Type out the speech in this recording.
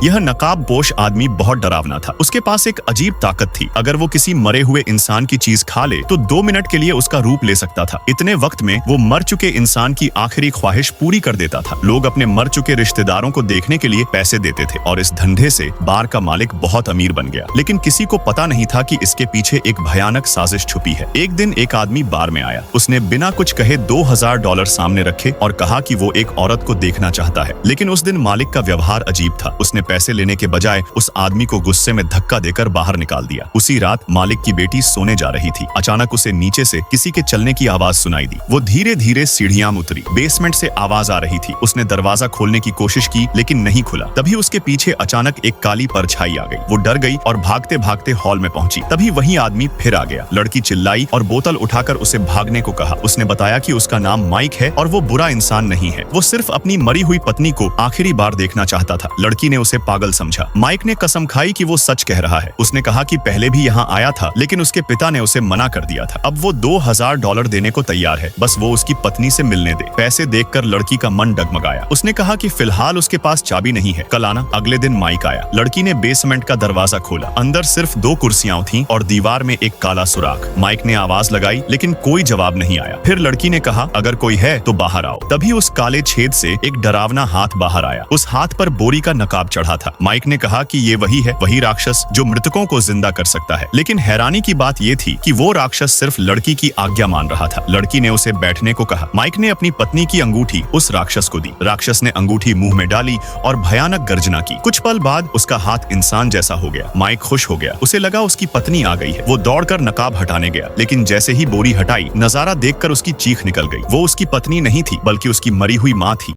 यह नकाबपोश आदमी बहुत डरावना था। उसके पास एक अजीब ताकत थी। अगर वो किसी मरे हुए इंसान की चीज खा ले तो 2 मिनट के लिए उसका रूप ले सकता था। इतने वक्त में वो मर चुके इंसान की आखिरी ख्वाहिश पूरी कर देता था। लोग अपने मर चुके रिश्तेदारों को देखने के लिए पैसे देते थे और इस धंधे से बार का मालिक बहुत अमीर बन गया। लेकिन किसी को पता नहीं था कि इसके पीछे एक भयानक साजिश छुपी है। एक दिन एक आदमी बार में आया। उसने बिना कुछ कहे $2000 सामने रखे और कहा कि वो एक औरत को देखना चाहता है। लेकिन उस दिन मालिक का व्यवहार अजीब था। उसने पैसे लेने के बजाय उस आदमी को गुस्से में धक्का देकर बाहर निकाल दिया। उसी रात मालिक की बेटी सोने जा रही थी। अचानक उसे नीचे से किसी के चलने की आवाज सुनाई दी। वो धीरे धीरे सीढ़ियां उतरी। बेसमेंट से आवाज आ रही थी। उसने दरवाजा खोलने की कोशिश की लेकिन नहीं खुला। तभी उसके पीछे अचानक एक काली परछाई आ गई। वो डर गई और भागते भागते हॉल में पहुंची। तभी वही आदमी फिर आ गया। लड़की चिल्लाई और बोतल उठाकर उसे भागने को कहा। उसने बताया कि उसका नाम माइक है और वो बुरा इंसान नहीं है। वो सिर्फ अपनी मरी हुई पत्नी को आखिरी बार देखना चाहता था। लड़की ने उसे पागल समझा। माइक ने कसम खाई कि वो सच कह रहा है। उसने कहा कि पहले भी यहाँ आया था लेकिन उसके पिता ने उसे मना कर दिया था। अब वो $2000 देने को तैयार है, बस वो उसकी पत्नी से मिलने दे। पैसे देखकर लड़की का मन डगमगाया। उसने कहा कि फिलहाल उसके पास चाबी नहीं है, कल आना। अगले दिन माइक आया। लड़की ने बेसमेंट का दरवाजा खोला। अंदर सिर्फ 2 कुर्सियां थीं और दीवार में एक काला सुराख। माइक ने आवाज लगाई लेकिन कोई जवाब नहीं आया। फिर लड़की ने कहा, अगर कोई है तो बाहर आओ। तभी उस काले छेद से एक डरावना हाथ बाहर आया। उस हाथ पर बोरी का नकाब चढ़ा था। माइक ने कहा कि ये वही है, वही राक्षस जो मृतकों को जिंदा कर सकता है। लेकिन हैरानी की बात ये थी कि वो राक्षस सिर्फ लड़की की आज्ञा मान रहा था। लड़की ने उसे बैठने को कहा। माइक ने अपनी पत्नी की अंगूठी उस राक्षस को दी। राक्षस ने अंगूठी मुंह में डाली और भयानक गर्जना की। कुछ पल बाद उसका हाथ इंसान जैसा हो गया। माइक खुश हो गया। उसे लगा उसकी पत्नी आ गई है। वो दौड़कर नकाब हटाने गया लेकिन जैसे ही बोरी हटाई, नजारा देखकर उसकी चीख निकल गई। वो उसकी पत्नी नहीं थी बल्कि उसकी मरी हुई माँ थी।